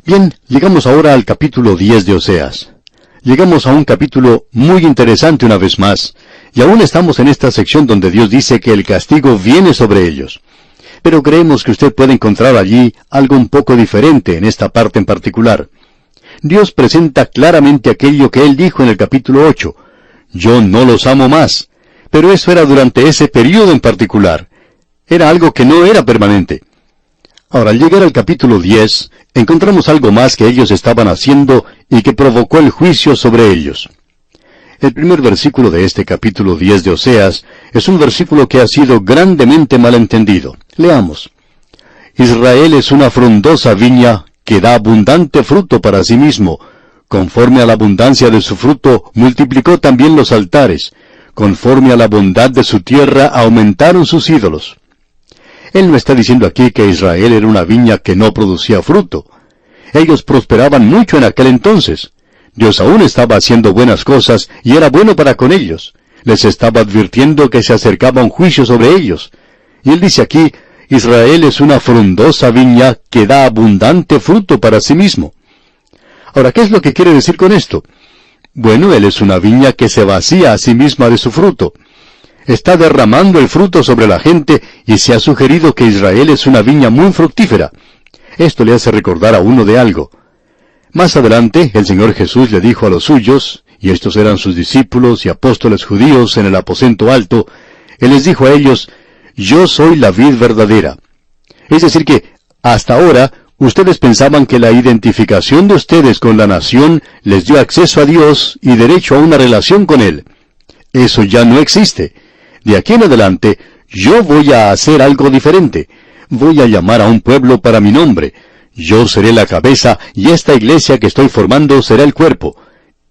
Bien, llegamos ahora al capítulo 10 de Oseas. Llegamos a un capítulo muy interesante una vez más, y aún estamos en esta sección donde Dios dice que el castigo viene sobre ellos. Pero creemos que usted puede encontrar allí algo un poco diferente en esta parte en particular. Dios presenta claramente aquello que Él dijo en el capítulo 8. Yo no los amo más. Pero eso era durante ese período en particular. Era algo que no era permanente. Ahora, al llegar al capítulo 10, encontramos algo más que ellos estaban haciendo y que provocó el juicio sobre ellos. El primer versículo de este capítulo 10 de Oseas es un versículo que ha sido grandemente malentendido. Leamos. Israel es una frondosa viña que da abundante fruto para sí mismo. Conforme a la abundancia de su fruto, multiplicó también los altares. Conforme a la bondad de su tierra, aumentaron sus ídolos. Él no está diciendo aquí que Israel era una viña que no producía fruto. Ellos prosperaban mucho en aquel entonces. Dios aún estaba haciendo buenas cosas y era bueno para con ellos. Les estaba advirtiendo que se acercaba un juicio sobre ellos. Y Él dice aquí, Israel es una frondosa viña que da abundante fruto para sí mismo. Ahora, ¿qué es lo que quiere decir con esto? Bueno, Él es una viña que se vacía a sí misma de su fruto. Está derramando el fruto sobre la gente y se ha sugerido que Israel es una viña muy fructífera. Esto le hace recordar a uno de algo. Más adelante, el Señor Jesús le dijo a los suyos, y estos eran sus discípulos y apóstoles judíos en el aposento alto, Él les dijo a ellos, yo soy la vid verdadera. Es decir que, hasta ahora, ustedes pensaban que la identificación de ustedes con la nación les dio acceso a Dios y derecho a una relación con Él. Eso ya no existe. De aquí en adelante, yo voy a hacer algo diferente. Voy a llamar a un pueblo para mi nombre. Yo seré la cabeza y esta iglesia que estoy formando será el cuerpo.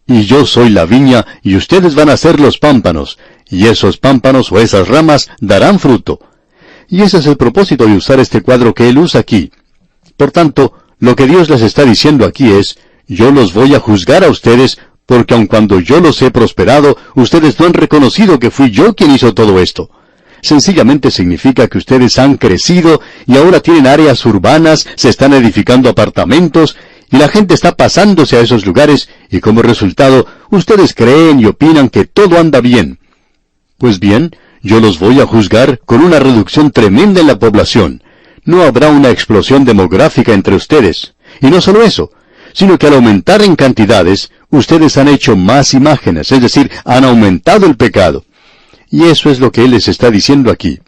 Y yo soy la viña y ustedes van a ser los pámpanos. Y esos pámpanos o esas ramas darán fruto. Y ese es el propósito de usar este cuadro que él usa aquí. Por tanto, lo que Dios les está diciendo aquí es, yo los voy a juzgar a ustedes, porque aun cuando yo los he prosperado, ustedes no han reconocido que fui yo quien hizo todo esto. Sencillamente significa que ustedes han crecido y ahora tienen áreas urbanas, se están edificando apartamentos, y la gente está pasándose a esos lugares, y como resultado, ustedes creen y opinan que todo anda bien. Pues bien, yo los voy a juzgar con una reducción tremenda en la población. No habrá una explosión demográfica entre ustedes. Y no solo eso, sino que al aumentar en cantidades, ustedes han hecho más imágenes, es decir, han aumentado el pecado. Y eso es lo que Él les está diciendo aquí.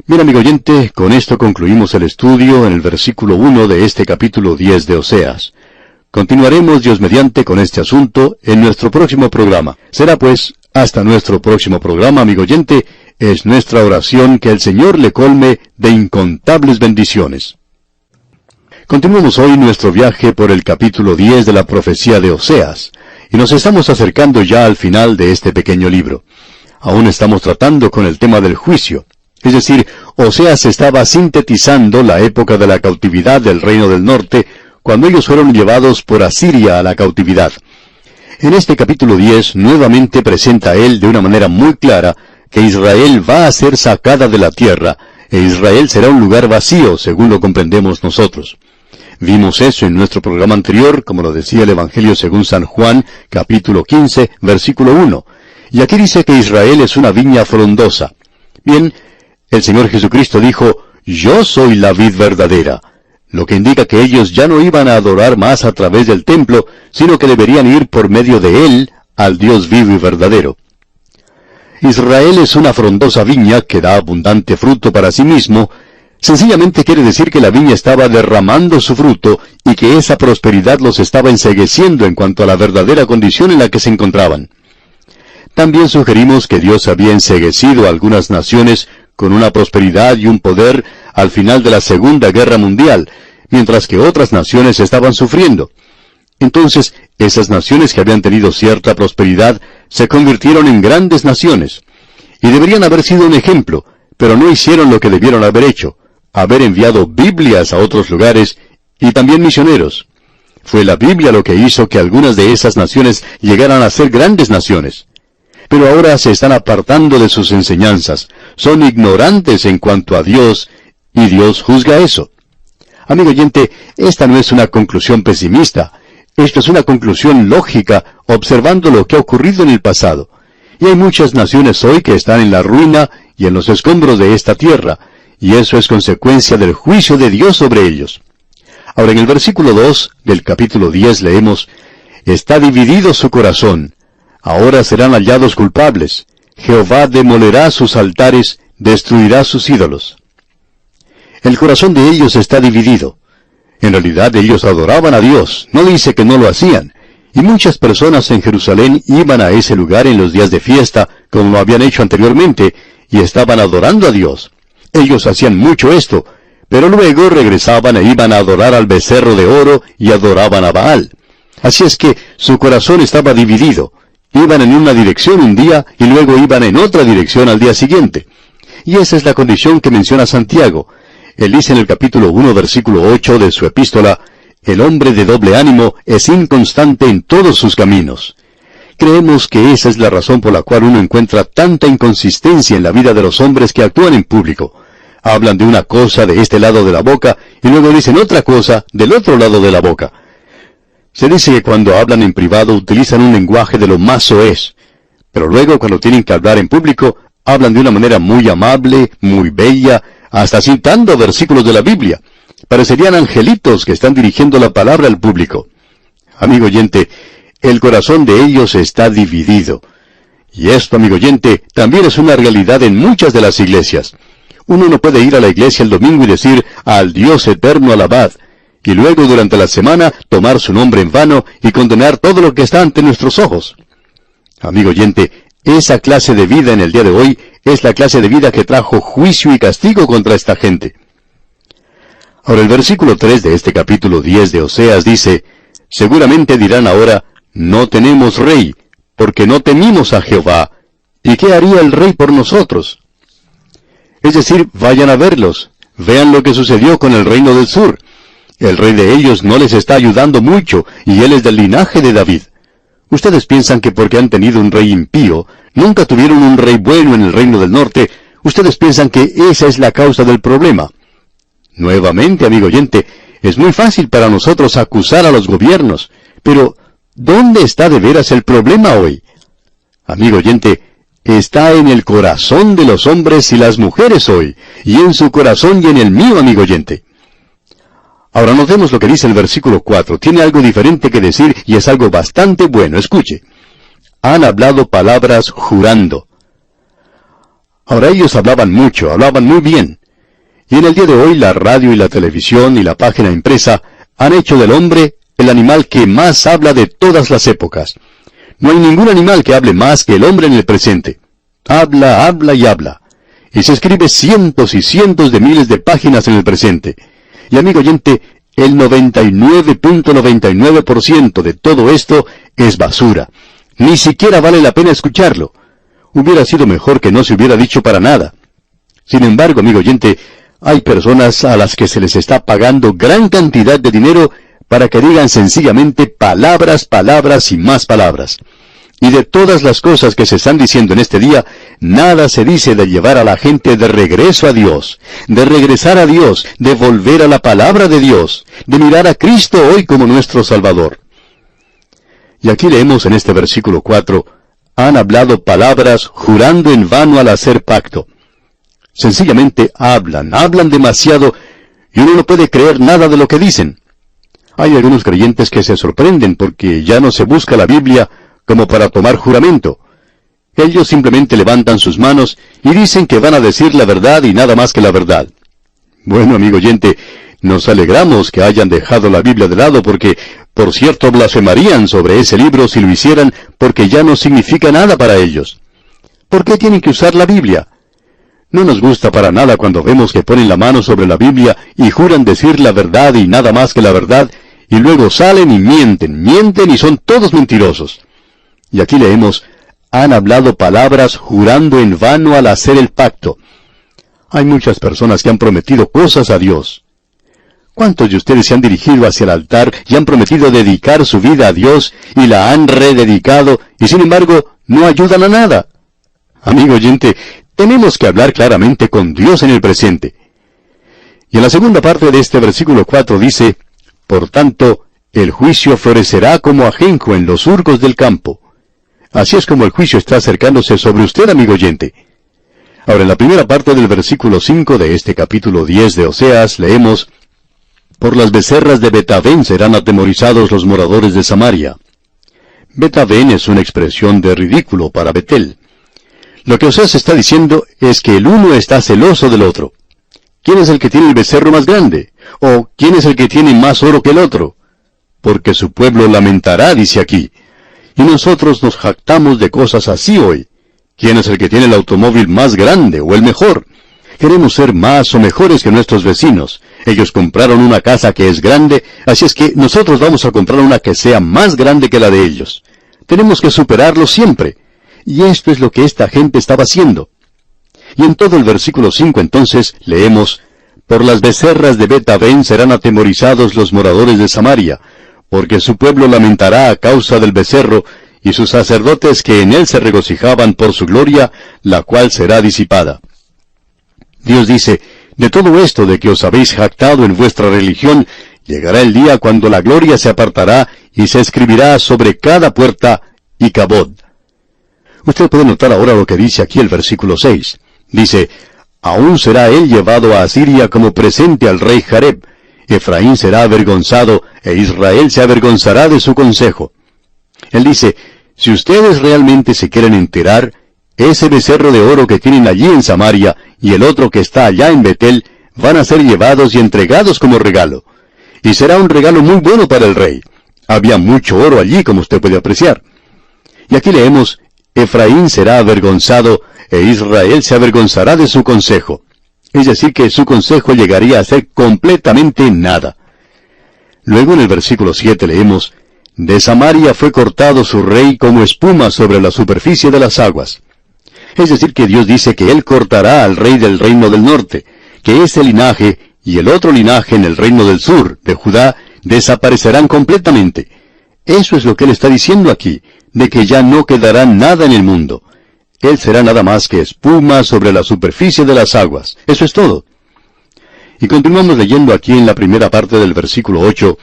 Bien, amigo oyente, con esto concluimos el estudio en el versículo 1 de este capítulo 10 de Oseas. Continuaremos, Dios mediante, con este asunto en nuestro próximo programa. Será pues, hasta nuestro próximo programa, amigo oyente, es nuestra oración que el Señor le colme de incontables bendiciones. Continuamos hoy nuestro viaje por el capítulo 10 de la profecía de Oseas, y nos estamos acercando ya al final de este pequeño libro. Aún estamos tratando con el tema del juicio. Es decir, Oseas estaba sintetizando la época de la cautividad del reino del norte, cuando ellos fueron llevados por Asiria a la cautividad. En este capítulo 10 nuevamente presenta él de una manera muy clara que Israel va a ser sacada de la tierra, e Israel será un lugar vacío, según lo comprendemos nosotros. Vimos eso en nuestro programa anterior, como lo decía el Evangelio según San Juan, capítulo 15, versículo 1. Y aquí dice que Israel es una viña frondosa. Bien, el Señor Jesucristo dijo, yo soy la vid verdadera, lo que indica que ellos ya no iban a adorar más a través del templo, sino que deberían ir por medio de él al Dios vivo y verdadero. Israel es una frondosa viña que da abundante fruto para sí mismo. Sencillamente quiere decir que la viña estaba derramando su fruto y que esa prosperidad los estaba encegueciendo en cuanto a la verdadera condición en la que se encontraban. También sugerimos que Dios había enceguecido a algunas naciones con una prosperidad y un poder al final de la Segunda Guerra Mundial, mientras que otras naciones estaban sufriendo. Entonces, esas naciones que habían tenido cierta prosperidad se convirtieron en grandes naciones, y deberían haber sido un ejemplo, pero no hicieron lo que debieron haber hecho, haber enviado Biblias a otros lugares y también misioneros. Fue la Biblia lo que hizo que algunas de esas naciones llegaran a ser grandes naciones. Pero ahora se están apartando de sus enseñanzas, son ignorantes en cuanto a Dios, y Dios juzga eso. Amigo oyente, esta no es una conclusión pesimista. Esto es una conclusión lógica, observando lo que ha ocurrido en el pasado. Y hay muchas naciones hoy que están en la ruina y en los escombros de esta tierra, y eso es consecuencia del juicio de Dios sobre ellos. Ahora en el versículo 2 del capítulo 10 leemos, «Está dividido su corazón, ahora serán hallados culpables. Jehová demolerá sus altares, destruirá sus ídolos». El corazón de ellos está dividido. En realidad ellos adoraban a Dios, no dice que no lo hacían. Y muchas personas en Jerusalén iban a ese lugar en los días de fiesta, como lo habían hecho anteriormente, y estaban adorando a Dios. Ellos hacían mucho esto, pero luego regresaban e iban a adorar al becerro de oro y adoraban a Baal. Así es que su corazón estaba dividido. Iban en una dirección un día y luego iban en otra dirección al día siguiente. Y esa es la condición que menciona Santiago. Él dice en el capítulo 1, versículo 8 de su epístola, «El hombre de doble ánimo es inconstante en todos sus caminos». Creemos que esa es la razón por la cual uno encuentra tanta inconsistencia en la vida de los hombres que actúan en público. Hablan de una cosa de este lado de la boca y luego dicen otra cosa del otro lado de la boca. Se dice que cuando hablan en privado utilizan un lenguaje de lo más soez, pero luego cuando tienen que hablar en público hablan de una manera muy amable, muy bella, hasta citando versículos de la Biblia. Parecerían angelitos que están dirigiendo la palabra al público. Amigo oyente, el corazón de ellos está dividido. Y esto, amigo oyente, también es una realidad en muchas de las iglesias. Uno no puede ir a la iglesia el domingo y decir, «Al Dios eterno alabad», y luego durante la semana tomar su nombre en vano y condenar todo lo que está ante nuestros ojos. Amigo oyente, esa clase de vida en el día de hoy es la clase de vida que trajo juicio y castigo contra esta gente. Ahora el versículo 3 de este capítulo 10 de Oseas dice, «Seguramente dirán ahora, no tenemos rey, porque no temimos a Jehová. ¿Y qué haría el rey por nosotros?». Es decir, vayan a verlos, vean lo que sucedió con el reino del sur. El rey de ellos no les está ayudando mucho, y él es del linaje de David. Ustedes piensan que porque han tenido un rey impío, nunca tuvieron un rey bueno en el reino del norte, ustedes piensan que esa es la causa del problema. Nuevamente, amigo oyente, es muy fácil para nosotros acusar a los gobiernos, pero ¿dónde está de veras el problema hoy? Amigo oyente, está en el corazón de los hombres y las mujeres hoy, y en su corazón y en el mío, amigo oyente. Ahora notemos lo que dice el versículo 4. Tiene algo diferente que decir y es algo bastante bueno. Escuche. Han hablado palabras jurando. Ahora ellos hablaban mucho, hablaban muy bien. Y en el día de hoy la radio y la televisión y la página impresa han hecho del hombre el animal que más habla de todas las épocas. No hay ningún animal que hable más que el hombre en el presente. Habla, habla y habla. Y se escribe cientos y cientos de miles de páginas en el presente. Y amigo oyente, el 99.99% de todo esto es basura. Ni siquiera vale la pena escucharlo. Hubiera sido mejor que no se hubiera dicho para nada. Sin embargo, amigo oyente, hay personas a las que se les está pagando gran cantidad de dinero para que digan sencillamente palabras, palabras y más palabras. Y de todas las cosas que se están diciendo en este día, nada se dice de llevar a la gente de regreso a Dios, de regresar a Dios, de volver a la palabra de Dios, de mirar a Cristo hoy como nuestro Salvador. Y aquí leemos en este versículo 4, han hablado palabras jurando en vano al hacer pacto. Sencillamente hablan demasiado, y uno no puede creer nada de lo que dicen. Hay algunos creyentes que se sorprenden porque ya no se busca la Biblia como para tomar juramento. Ellos simplemente levantan sus manos y dicen que van a decir la verdad y nada más que la verdad. Bueno, amigo oyente, nos alegramos que hayan dejado la Biblia de lado porque, por cierto, blasfemarían sobre ese libro si lo hicieran porque ya no significa nada para ellos. ¿Por qué tienen que usar la Biblia? No nos gusta para nada cuando vemos que ponen la mano sobre la Biblia y juran decir la verdad y nada más que la verdad, y luego salen y mienten y son todos mentirosos. Y aquí leemos, han hablado palabras jurando en vano al hacer el pacto. Hay muchas personas que han prometido cosas a Dios. ¿Cuántos de ustedes se han dirigido hacia el altar y han prometido dedicar su vida a Dios y la han rededicado y sin embargo no ayudan a nada? Amigo oyente, tenemos que hablar claramente con Dios en el presente. Y en la segunda parte de este versículo 4 dice, por tanto, el juicio florecerá como ajenjo en los surcos del campo. Así es como el juicio está acercándose sobre usted, amigo oyente. Ahora, en la primera parte del versículo 5 de este capítulo 10 de Oseas, leemos, por las becerras de Bet-Aven serán atemorizados los moradores de Samaria. Bet-Aven es una expresión de ridículo para Betel. Lo que Oseas está diciendo es que el uno está celoso del otro. ¿Quién es el que tiene el becerro más grande? ¿O quién es el que tiene más oro que el otro? Porque su pueblo lamentará, dice aquí. Y nosotros nos jactamos de cosas así hoy. ¿Quién es el que tiene el automóvil más grande o el mejor? Queremos ser más o mejores que nuestros vecinos. Ellos compraron una casa que es grande, así es que nosotros vamos a comprar una que sea más grande que la de ellos. Tenemos que superarlo siempre. Y esto es lo que esta gente estaba haciendo. Y en todo el versículo 5 entonces leemos, por las becerras de Bet-Aven serán atemorizados los moradores de Samaria, porque su pueblo lamentará a causa del becerro, y sus sacerdotes que en él se regocijaban por su gloria, la cual será disipada. Dios dice, de todo esto de que os habéis jactado en vuestra religión, llegará el día cuando la gloria se apartará y se escribirá sobre cada puerta y cabod. Usted puede notar ahora lo que dice aquí el versículo 6. Dice, aún será él llevado a Asiria como presente al rey Jareb. Efraín será avergonzado, e Israel se avergonzará de su consejo. Él dice, si ustedes realmente se quieren enterar, ese becerro de oro que tienen allí en Samaria y el otro que está allá en Betel van a ser llevados y entregados como regalo. Y será un regalo muy bueno para el rey. Había mucho oro allí, como usted puede apreciar. Y aquí leemos, Efraín será avergonzado, e Israel se avergonzará de su consejo. Es decir, que su consejo llegaría a ser completamente nada. Luego en el versículo 7 leemos, de Samaria fue cortado su rey como espuma sobre la superficie de las aguas. Es decir, que Dios dice que Él cortará al rey del reino del norte, que ese linaje y el otro linaje en el reino del sur, de Judá, desaparecerán completamente. Eso es lo que Él está diciendo aquí, de que ya no quedará nada en el mundo. Él será nada más que espuma sobre la superficie de las aguas. Eso es todo. Y continuamos leyendo aquí en la primera parte del versículo 8,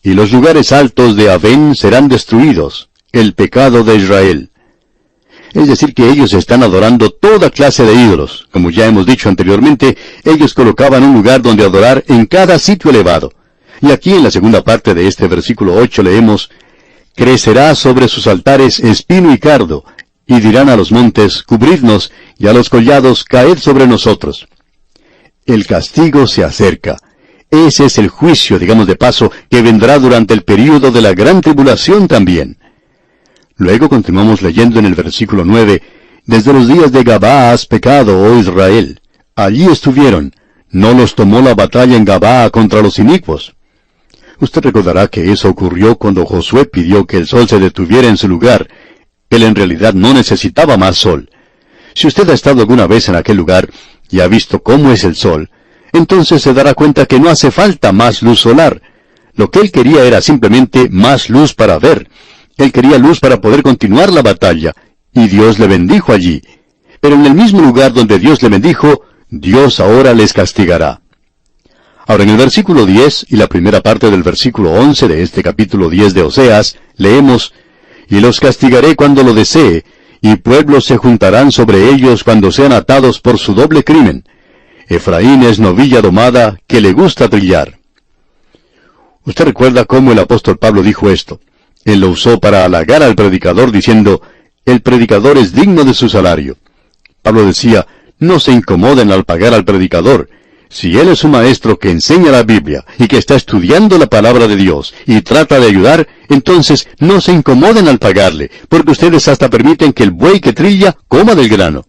y los lugares altos de Avén serán destruidos, el pecado de Israel. Es decir, que ellos están adorando toda clase de ídolos. Como ya hemos dicho anteriormente, ellos colocaban un lugar donde adorar en cada sitio elevado. Y aquí en la segunda parte de este versículo 8 leemos, crecerá sobre sus altares espino y cardo, y dirán a los montes, cubridnos, y a los collados, caed sobre nosotros. El castigo se acerca. Ese es el juicio, digamos de paso, que vendrá durante el período de la gran tribulación también. Luego continuamos leyendo en el versículo 9, desde los días de Gabaa has pecado, oh Israel. Allí estuvieron. No los tomó la batalla en Gabaa contra los inicuos. Usted recordará que eso ocurrió cuando Josué pidió que el sol se detuviera en su lugar. Él en realidad no necesitaba más sol. Si usted ha estado alguna vez en aquel lugar y ha visto cómo es el sol, entonces se dará cuenta que no hace falta más luz solar. Lo que él quería era simplemente más luz para ver. Él quería luz para poder continuar la batalla, y Dios le bendijo allí. Pero en el mismo lugar donde Dios le bendijo, Dios ahora les castigará. Ahora en el versículo 10 y la primera parte del versículo 11 de este capítulo 10 de Oseas, leemos, y los castigaré cuando lo desee, y pueblos se juntarán sobre ellos cuando sean atados por su doble crimen. Efraín es novilla domada que le gusta trillar. Usted recuerda cómo el apóstol Pablo dijo esto. Él lo usó para halagar al predicador diciendo, el predicador es digno de su salario. Pablo decía, no se incomoden al pagar al predicador. Si él es un maestro que enseña la Biblia y que está estudiando la palabra de Dios y trata de ayudar, entonces no se incomoden al pagarle, porque ustedes hasta permiten que el buey que trilla coma del grano.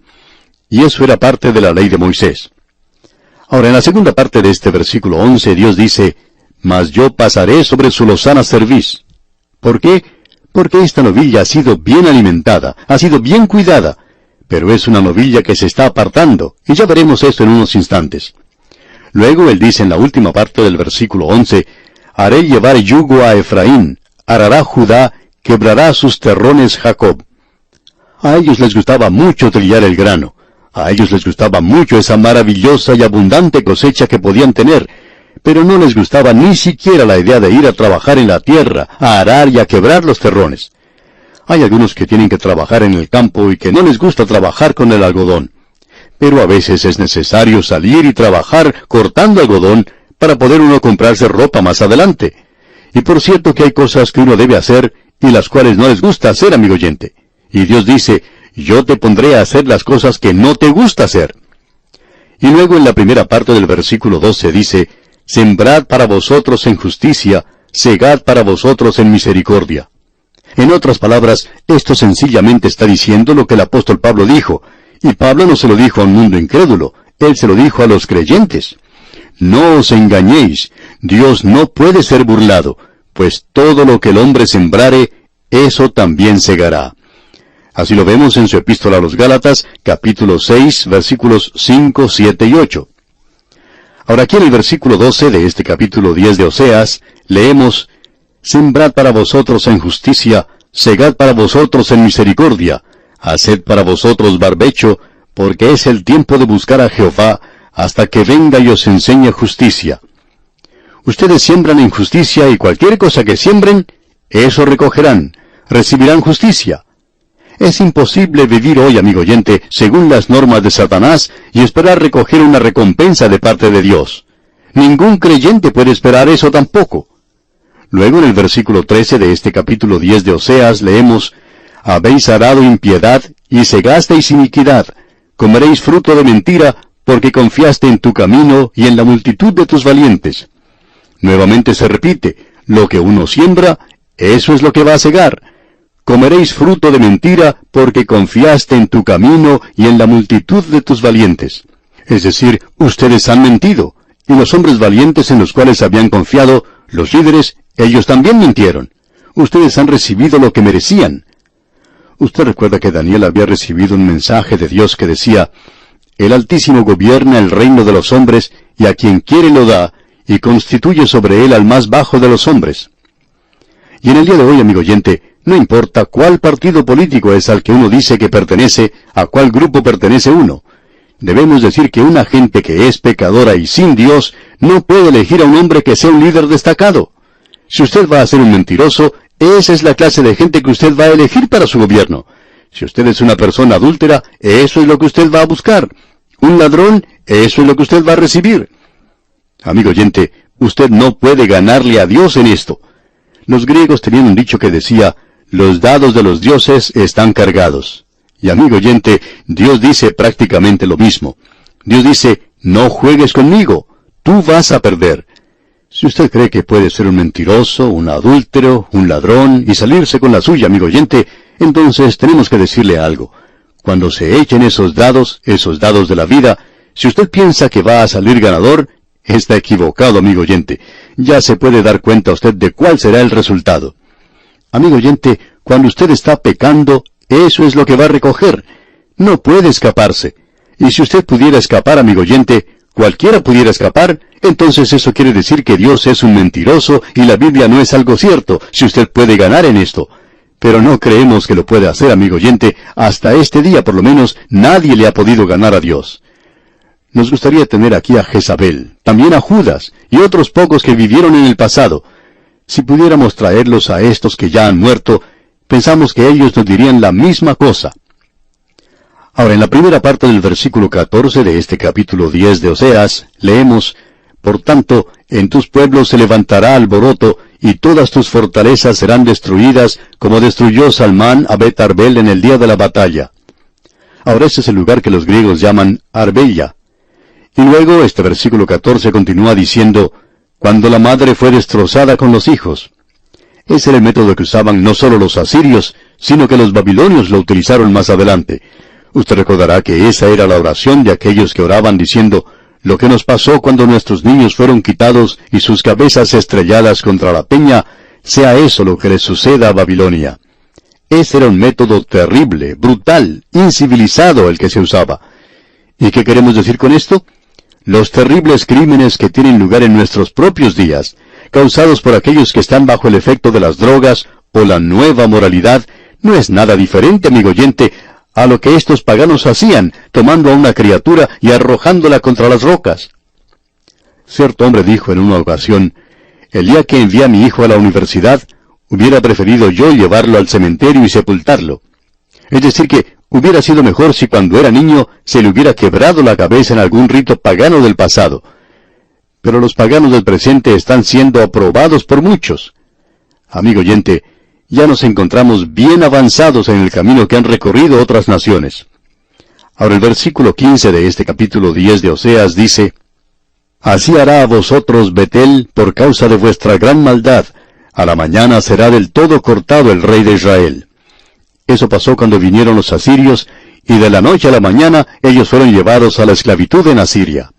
Y eso era parte de la ley de Moisés. Ahora, en la segunda parte de este versículo 11, Dios dice, mas yo pasaré sobre su lozana cerviz. ¿Por qué? Porque esta novilla ha sido bien alimentada, ha sido bien cuidada, pero es una novilla que se está apartando, y ya veremos esto en unos instantes. Luego él dice en la última parte del versículo 11, haré llevar yugo a Efraín, arará Judá, quebrará sus terrones Jacob. A ellos les gustaba mucho trillar el grano. A ellos les gustaba mucho esa maravillosa y abundante cosecha que podían tener, pero no les gustaba ni siquiera la idea de ir a trabajar en la tierra, a arar y a quebrar los terrones. Hay algunos que tienen que trabajar en el campo y que no les gusta trabajar con el algodón. Pero a veces es necesario salir y trabajar cortando algodón para poder uno comprarse ropa más adelante. Y por cierto que hay cosas que uno debe hacer y las cuales no les gusta hacer, amigo oyente. Y Dios dice, yo te pondré a hacer las cosas que no te gusta hacer. Y luego en la primera parte del versículo 12 dice, sembrad para vosotros en justicia, segad para vosotros en misericordia. En otras palabras, esto sencillamente está diciendo lo que el apóstol Pablo dijo, y Pablo no se lo dijo a un mundo incrédulo, él se lo dijo a los creyentes. No os engañéis, Dios no puede ser burlado, pues todo lo que el hombre sembrare, eso también segará. Así lo vemos en su epístola a los Gálatas, capítulo 6, versículos 5, 7 y 8. Ahora aquí en el versículo 12 de este capítulo 10 de Oseas, leemos, sembrad para vosotros en justicia, segad para vosotros en misericordia, haced para vosotros barbecho, porque es el tiempo de buscar a Jehová, hasta que venga y os enseñe justicia. Ustedes siembran en justicia y cualquier cosa que siembren, eso recogerán, recibirán justicia. Es imposible vivir hoy, amigo oyente, según las normas de Satanás y esperar recoger una recompensa de parte de Dios. Ningún creyente puede esperar eso tampoco. Luego en el versículo 13 de este capítulo 10 de Oseas leemos, habéis arado impiedad y segasteis iniquidad, comeréis fruto de mentira, porque confiaste en tu camino y en la multitud de tus valientes. Nuevamente se repite, lo que uno siembra, eso es lo que va a segar. Comeréis fruto de mentira, porque confiaste en tu camino y en la multitud de tus valientes. Es decir, ustedes han mentido, y los hombres valientes en los cuales habían confiado, los líderes, ellos también mintieron. Ustedes han recibido lo que merecían. Usted recuerda que Daniel había recibido un mensaje de Dios que decía, el Altísimo gobierna el reino de los hombres, y a quien quiere lo da, y constituye sobre él al más bajo de los hombres. Y en el día de hoy, amigo oyente, no importa cuál partido político es al que uno dice que pertenece, a cuál grupo pertenece uno. Debemos decir que una gente que es pecadora y sin Dios no puede elegir a un hombre que sea un líder destacado. Si usted va a ser un mentiroso, esa es la clase de gente que usted va a elegir para su gobierno. Si usted es una persona adúltera, eso es lo que usted va a buscar. Un ladrón, eso es lo que usted va a recibir. Amigo oyente, usted no puede ganarle a Dios en esto. Los griegos tenían un dicho que decía, los dados de los dioses están cargados. Y amigo oyente, Dios dice prácticamente lo mismo. Dios dice, no juegues conmigo, tú vas a perder. Si usted cree que puede ser un mentiroso, un adúltero, un ladrón y salirse con la suya, amigo oyente, entonces tenemos que decirle algo. Cuando se echen esos dados de la vida, si usted piensa que va a salir ganador, está equivocado, amigo oyente. Ya se puede dar cuenta usted de cuál será el resultado. Amigo oyente, cuando usted está pecando, eso es lo que va a recoger. No puede escaparse. Y si usted pudiera escapar, amigo oyente, cualquiera pudiera escapar, entonces eso quiere decir que Dios es un mentiroso y la Biblia no es algo cierto, si usted puede ganar en esto. Pero no creemos que lo pueda hacer, amigo oyente. Hasta este día, por lo menos, nadie le ha podido ganar a Dios. Nos gustaría tener aquí a Jezabel, también a Judas, y otros pocos que vivieron en el pasado. Si pudiéramos traerlos a estos que ya han muerto, pensamos que ellos nos dirían la misma cosa. Ahora, en la primera parte del versículo 14 de este capítulo 10 de Oseas, leemos, por tanto, en tus pueblos se levantará alboroto, y todas tus fortalezas serán destruidas, como destruyó Salmán a Bet Arbel en el día de la batalla. Ahora este es el lugar que los griegos llaman Arbella. Y luego este versículo 14 continúa diciendo, cuando la madre fue destrozada con los hijos. Ese era el método que usaban no solo los asirios, sino que los babilonios lo utilizaron más adelante. Usted recordará que esa era la oración de aquellos que oraban diciendo, lo que nos pasó cuando nuestros niños fueron quitados y sus cabezas estrelladas contra la peña, sea eso lo que les suceda a Babilonia. Ese era un método terrible, brutal, incivilizado el que se usaba. ¿Y qué queremos decir con esto? Los terribles crímenes que tienen lugar en nuestros propios días, causados por aquellos que están bajo el efecto de las drogas o la nueva moralidad, no es nada diferente, amigo oyente, a lo que estos paganos hacían, tomando a una criatura y arrojándola contra las rocas. Cierto hombre dijo en una ocasión, el día que envié a mi hijo a la universidad, hubiera preferido yo llevarlo al cementerio y sepultarlo. Es decir que hubiera sido mejor si cuando era niño se le hubiera quebrado la cabeza en algún rito pagano del pasado. Pero los paganos del presente están siendo aprobados por muchos. Amigo oyente, ya nos encontramos bien avanzados en el camino que han recorrido otras naciones. Ahora el versículo 15 de este capítulo 10 de Oseas dice, Así hará a vosotros Betel por causa de vuestra gran maldad. A la mañana será del todo cortado el rey de Israel. Eso pasó cuando vinieron los asirios, y de la noche a la mañana ellos fueron llevados a la esclavitud en Asiria.